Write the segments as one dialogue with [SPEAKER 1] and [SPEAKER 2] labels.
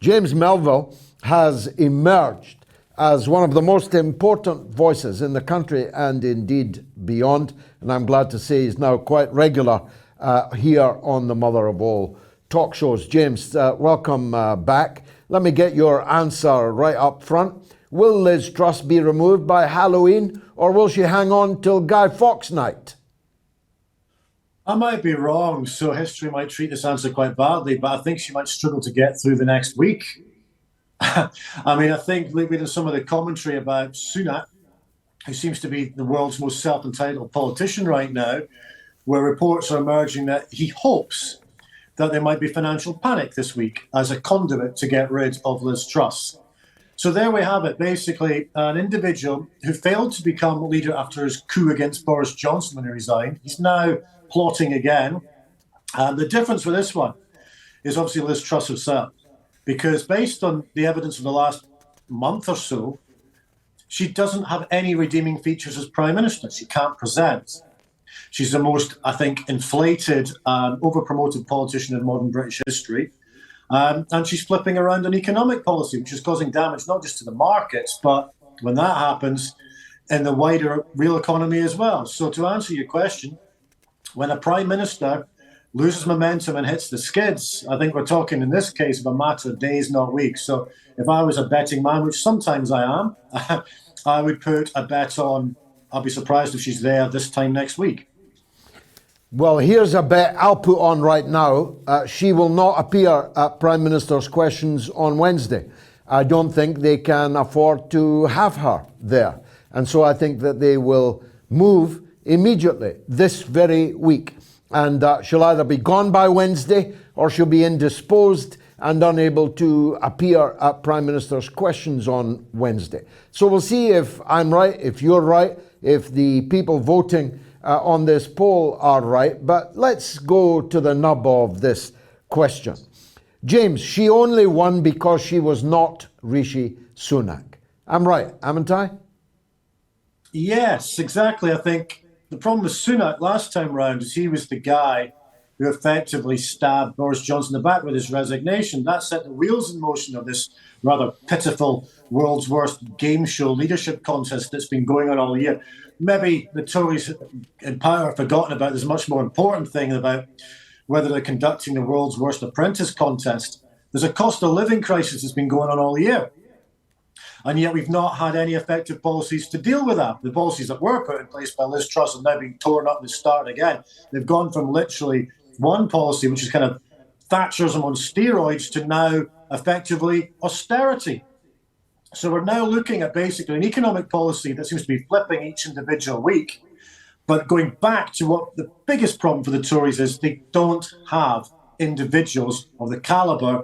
[SPEAKER 1] James Melville has emerged as one of the most important voices in the country and indeed beyond. And I'm glad to say he's now quite regular here on the Mother of All talk shows. James, welcome back. Let me get your answer right up front. Will Liz Truss be removed by Halloween, or will she hang on till Guy Fawkes night?
[SPEAKER 2] I might be wrong, so history might treat this answer quite badly, but I think she might struggle to get through the next week. I mean, I think reading some of the commentary about Sunak, who seems to be the world's most self-entitled politician right now, where reports are emerging that he hopes that there might be financial panic this week as a conduit to get rid of Liz Truss. So there we have it, basically an individual who failed to become leader after his coup against Boris Johnson when he resigned. He's now plotting again. And the difference with this one is obviously Liz Truss herself, because based on the evidence of the last month or so, she doesn't have any redeeming features as Prime Minister. She can't present. She's the most, I think, inflated and over-promoted politician in modern British history. And she's flipping around on economic policy, which is causing damage not just to the markets, but when that happens, in the wider real economy as well. So to answer your question, when a Prime Minister loses momentum and hits the skids, I think we're talking in this case of a matter of days, not weeks. So if I was a betting man, which sometimes I am, I would put a bet on, I'll be surprised if she's there this time next week.
[SPEAKER 1] Well, here's a bet I'll put on right now. She will not appear at Prime Minister's Questions on Wednesday. I don't think they can afford to have her there. And so I think that they will move immediately this very week. And she'll either be gone by Wednesday or she'll be indisposed and unable to appear at Prime Minister's Questions on Wednesday. So we'll see if I'm right, if you're right, if the people voting on this poll are right. But let's go to the nub of this question. James, she only won because she was not Rishi Sunak. I'm right, haven't I?
[SPEAKER 2] Yes, exactly. I think the problem with Sunak last time round is he was the guy who effectively stabbed Boris Johnson in the back with his resignation. That set the wheels in motion of this rather pitiful world's worst game show leadership contest that's been going on all year. Maybe the Tories in power have forgotten about this much more important thing about whether they're conducting the world's worst apprentice contest. There's a cost of living crisis that's been going on all year. And yet we've not had any effective policies to deal with that. The policies that were put in place by Liz Truss have now been torn up and started again. They've gone from literally one policy, which is kind of Thatcherism on steroids, to now effectively austerity. So we're now looking at basically an economic policy that seems to be flipping each individual week. But going back to what the biggest problem for the Tories is, they don't have individuals of the calibre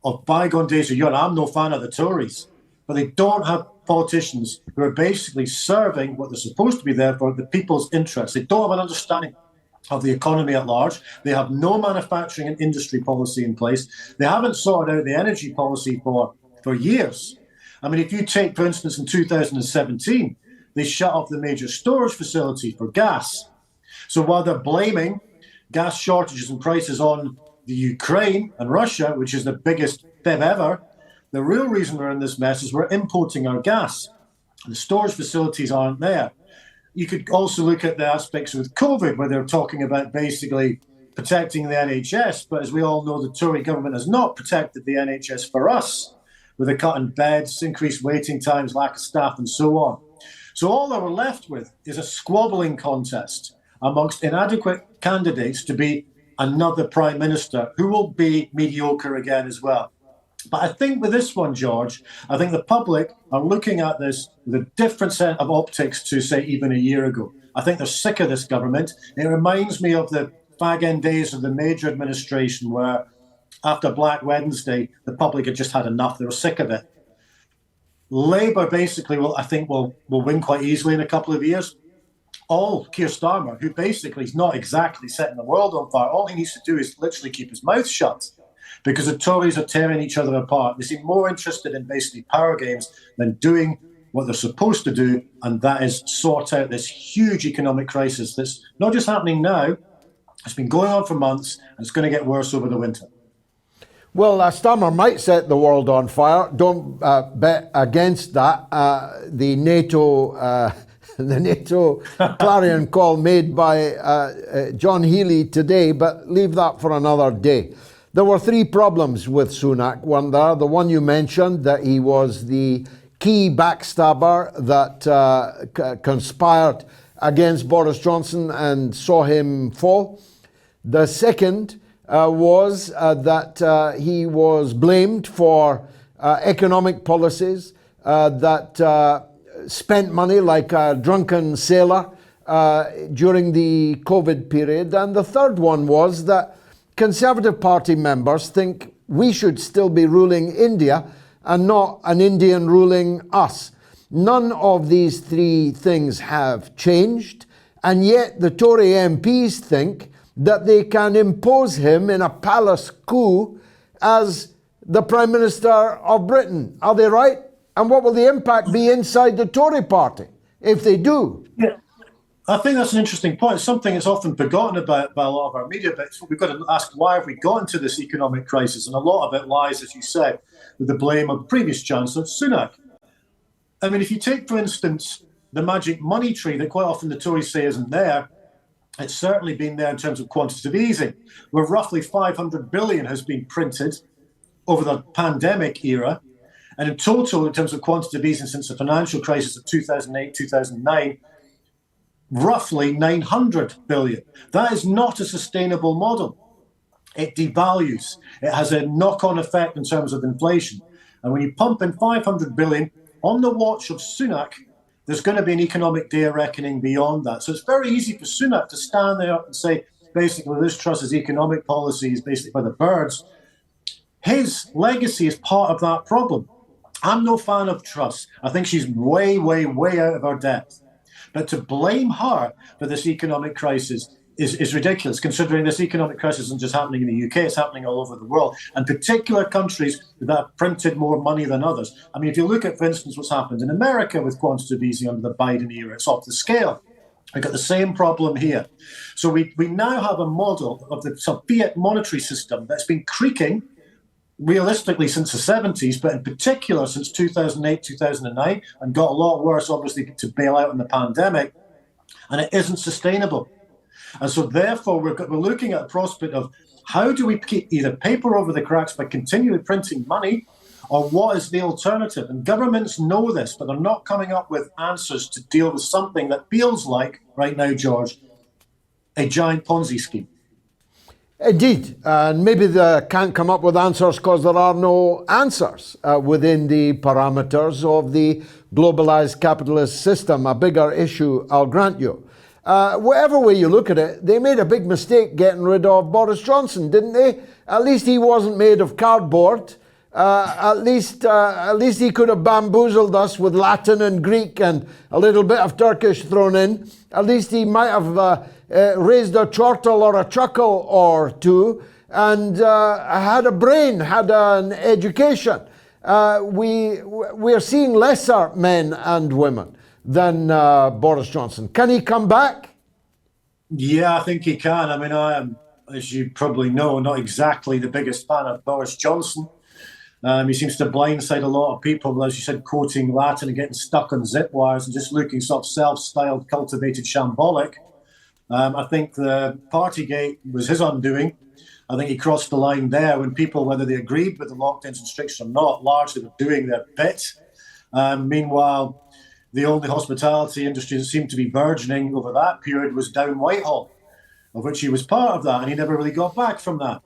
[SPEAKER 2] of bygone days. I'm no fan of the Tories, but they don't have politicians who are basically serving what they're supposed to be there for, the people's interests. They don't have an understanding of the economy at large. They have no manufacturing and industry policy in place. They haven't sorted out the energy policy for years. I mean, if you take, for instance, in 2017, they shut off the major storage facility for gas. So while they're blaming gas shortages and prices on the Ukraine and Russia, which is the biggest fib ever, the real reason we're in this mess is we're importing our gas. The storage facilities aren't there. You could also look at the aspects with COVID, where they're talking about basically protecting the NHS. But as we all know, the Tory government has not protected the NHS for us, with a cut in beds, increased waiting times, lack of staff, and so on. So all that we're left with is a squabbling contest amongst inadequate candidates to be another Prime Minister who will be mediocre again as well. But I think with this one, George, I think the public are looking at this with a different set of optics to, say, even a year ago. I think they're sick of this government. It reminds me of the fag-end days of the Major administration, where after Black Wednesday, the public had just had enough. They were sick of it. Labour basically will win quite easily in a couple of years. Keir Starmer, who basically is not exactly setting the world on fire, all he needs to do is literally keep his mouth shut, because the Tories are tearing each other apart. They seem more interested in basically power games than doing what they're supposed to do, and that is sort out this huge economic crisis that's not just happening now, it's been going on for months, and it's going to get worse over the winter.
[SPEAKER 1] Well, Stammer might set the world on fire. Don't bet against that. The NATO, the NATO clarion call made by John Healey today, but leave that for another day. There were three problems with Sunak. One there, the one you mentioned, that he was the key backstabber that conspired against Boris Johnson and saw him fall. The second was that he was blamed for economic policies that spent money like a drunken sailor during the COVID period. And the third one was that Conservative Party members think we should still be ruling India and not an Indian ruling us. None of these three things have changed, and yet the Tory MPs think that they can impose him in a palace coup as the Prime Minister of Britain. Are they right? And what will the impact be inside the Tory party if they do?
[SPEAKER 2] Yeah, I think that's an interesting point. It's something that's often forgotten about by a lot of our media, but we've got to ask, why have we got into this economic crisis? And a lot of it lies, as you said, with the blame of the previous Chancellor, Sunak. I mean, if you take, for instance, the magic money tree that quite often the Tories say isn't there, it's certainly been there in terms of quantitative easing, where roughly 500 billion has been printed over the pandemic era. And in total, in terms of quantitative easing since the financial crisis of 2008, 2009, roughly 900 billion. That is not a sustainable model. It devalues. It has a knock-on effect in terms of inflation. And when you pump in 500 billion on the watch of Sunak, there's going to be an economic day of reckoning beyond that. So it's very easy for Sunak to stand there and say, basically, this Truss's economic policy is basically for the birds. His legacy is part of that problem. I'm no fan of Truss. I think she's way, way, way out of her depth. But to blame her for this economic crisis is ridiculous, considering this economic crisis isn't just happening in the UK, it's happening all over the world, and particular countries that have printed more money than others. I mean, if you look at, for instance, what's happened in America with quantitative easing under the Biden era, it's off the scale. We've got the same problem here. So we now have a model of the fiat monetary system that's been creaking realistically since the 70s, but in particular since 2008, 2009, and got a lot worse, obviously, to bail out in the pandemic, and it isn't sustainable. And so therefore, we're looking at a prospect of how do we keep either paper over the cracks by continually printing money, or what is the alternative? And governments know this, but they're not coming up with answers to deal with something that feels like, right now, George, a giant Ponzi scheme.
[SPEAKER 1] Indeed, and maybe they can't come up with answers because there are no answers within the parameters of the globalized capitalist system. A bigger issue, I'll grant you. Whatever way you look at it, they made a big mistake getting rid of Boris Johnson, didn't they? At least he wasn't made of cardboard. At least he could have bamboozled us with Latin and Greek and a little bit of Turkish thrown in. At least he might have raised a chortle or a chuckle or two and had a brain, had an education. We're seeing lesser men and women than Boris Johnson. Can he come back?
[SPEAKER 2] Yeah, I think he can. I mean, I am, as you probably know, not exactly the biggest fan of Boris Johnson. He seems to blindside a lot of people, as you said, quoting Latin and getting stuck on zip wires and just looking sort of self-styled, cultivated shambolic. I think the Partygate was his undoing. I think he crossed the line there when people, whether they agreed with the lockdowns and restrictions or not, largely were doing their bit. Meanwhile, the only hospitality industry that seemed to be burgeoning over that period was down Whitehall, of which he was part of that, and he never really got back from that.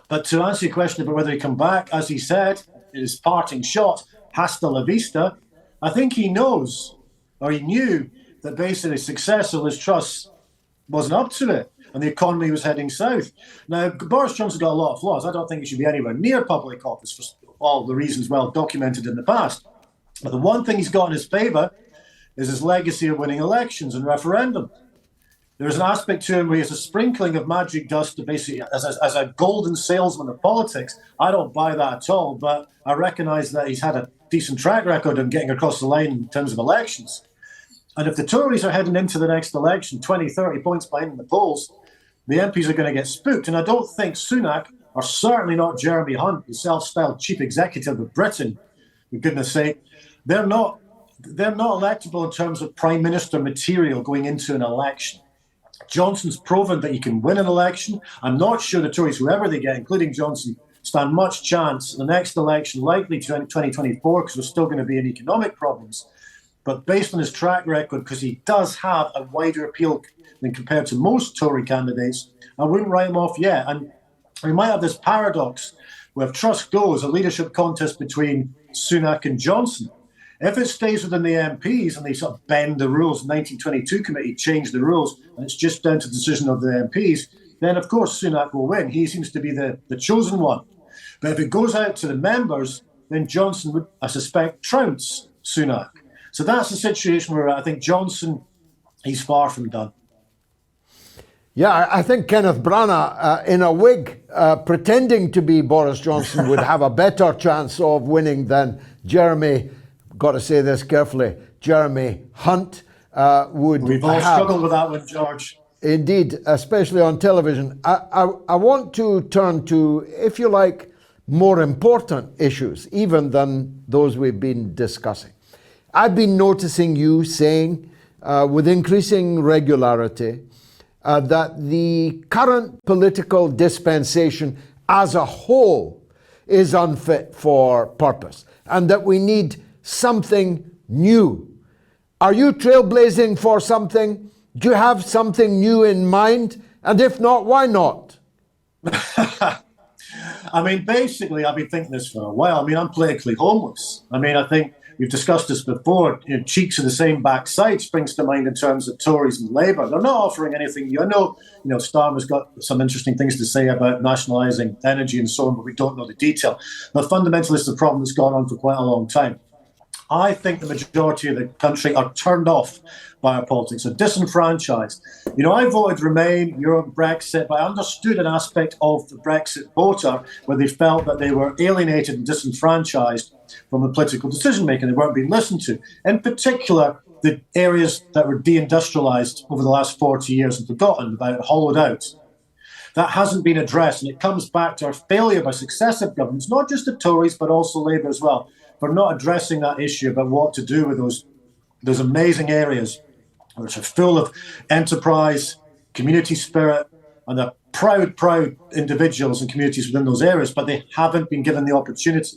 [SPEAKER 2] But to answer your question about whether he come back, as he said, his parting shot, hasta la vista, I think he knows, or he knew, that basically success of Liz Truss wasn't up to it, and the economy was heading south. Now, Boris Johnson's got a lot of flaws. I don't think he should be anywhere near public office for all the reasons well documented in the past. But the one thing he's got in his favour is his legacy of winning elections and referendum. There's an aspect to him where he has a sprinkling of magic dust to basically, as a golden salesman of politics. I don't buy that at all, but I recognise that he's had a decent track record of getting across the line in terms of elections. And if the Tories are heading into the next election 20, 30 points behind in the polls, the MPs are going to get spooked. And I don't think Sunak are certainly not Jeremy Hunt, the self-styled chief executive of Britain, for goodness sake. They're not electable in terms of prime minister material going into an election. Johnson's proven that he can win an election. I'm not sure the Tories, whoever they get, including Johnson, stand much chance in the next election, likely 2024, because there's still going to be economic problems. But based on his track record, because he does have a wider appeal than compared to most Tory candidates, I wouldn't write him off yet. And we might have this paradox where if Truss goes, a leadership contest between Sunak and Johnson. If it stays within the MPs and they sort of bend the rules, the 1922 committee changed the rules, and it's just down to the decision of the MPs, then of course Sunak will win. He seems to be the chosen one. But if it goes out to the members, then Johnson would, I suspect, trounce Sunak. So that's the situation where I think Johnson, he's far from done.
[SPEAKER 1] Yeah, I think Kenneth Branagh, in a wig, pretending to be Boris Johnson, would have a better chance of winning than Jeremy, got to say this carefully, Jeremy Hunt would
[SPEAKER 2] We've all
[SPEAKER 1] have.
[SPEAKER 2] struggled with that one, George.
[SPEAKER 1] Indeed, especially on television. I want to turn to, if you like, more important issues, even than those we've been discussing. I've been noticing you saying with increasing regularity that the current political dispensation as a whole is unfit for purpose and that we need something new. Are you trailblazing for something? Do you have something new in mind? And if not, why not?
[SPEAKER 2] I mean, basically, I've been thinking this for a while. I mean, I'm politically homeless. I mean, I think we've discussed this before. You know, cheeks of the same backside springs to mind in terms of Tories and Labour. They're not offering anything new. I know, Starmer's got some interesting things to say about nationalising energy and so on, but we don't know the detail. But fundamentally, it's a problem that's gone on for quite a long time. I think the majority of the country are turned off by our politics, are disenfranchised. I voted Remain, Europe, Brexit, but I understood an aspect of the Brexit voter where they felt that they were alienated and disenfranchised from the political decision-making. They weren't being listened to. In particular, the areas that were deindustrialised over the last 40 years and forgotten about, hollowed out. That hasn't been addressed, and it comes back to our failure by successive governments, not just the Tories, but also Labour as well, for not addressing that issue about what to do with those amazing areas which are full of enterprise, community spirit, and they're proud individuals and communities within those areas, but they haven't been given the opportunity.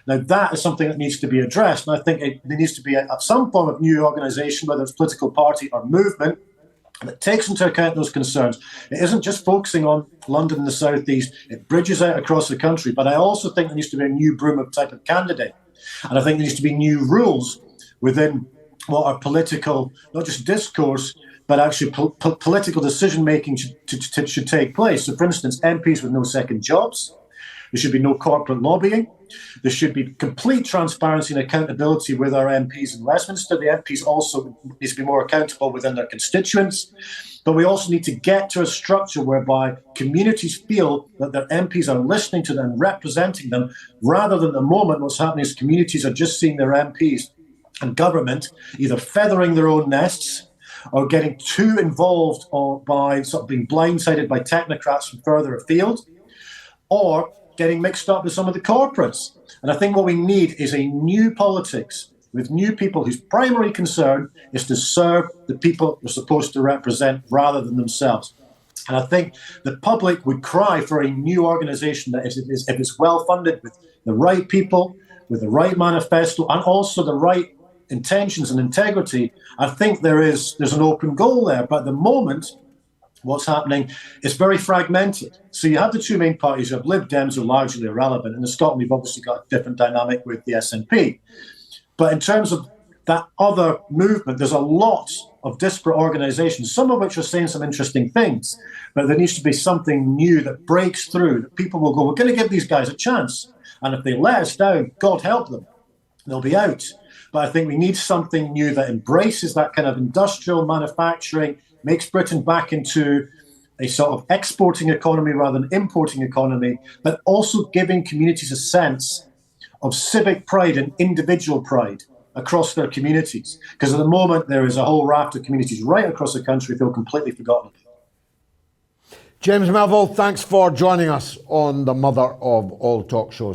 [SPEAKER 2] Now, that is something that needs to be addressed, and I think there needs to be some form of new organisation, whether it's political party or movement, that takes into account those concerns. It isn't just focusing on London and the South East, it bridges out across the country. But I also think there needs to be a new broom of type of candidate. And I think there needs to be new rules within what our political, not just discourse, but actually political decision-making should take place. So, for instance, MPs with no second jobs. There should be no corporate lobbying. There should be complete transparency and accountability with our MPs in Westminster. The MPs also need to be more accountable within their constituents. But we also need to get to a structure whereby communities feel that their MPs are listening to them and representing them, rather than the moment what's happening is communities are just seeing their MPs and government either feathering their own nests or getting too involved or by sort of being blindsided by technocrats from further afield, or getting mixed up with some of the corporates. And I think what we need is a new politics with new people whose primary concern is to serve the people they're supposed to represent rather than themselves. And I think the public would cry for a new organisation that if it's well funded with the right people, with the right manifesto, and also the right intentions and integrity. I think there's an open goal there. But at the moment, what's happening is very fragmented. So you have the two main parties. You have Lib Dems, who are largely irrelevant. And in Scotland, we've obviously got a different dynamic with the SNP. But in terms of that other movement, there's a lot of disparate organisations, some of which are saying some interesting things. But there needs to be something new that breaks through, that people will go, we're going to give these guys a chance. And if they let us down, God help them, they'll be out. But I think we need something new that embraces that kind of industrial manufacturing, makes Britain back into a sort of exporting economy rather than importing economy, but also giving communities a sense of civic pride and individual pride across their communities. Because at the moment, there is a whole raft of communities right across the country who feel completely forgotten.
[SPEAKER 1] James Melville, thanks for joining us on the mother of all talk shows.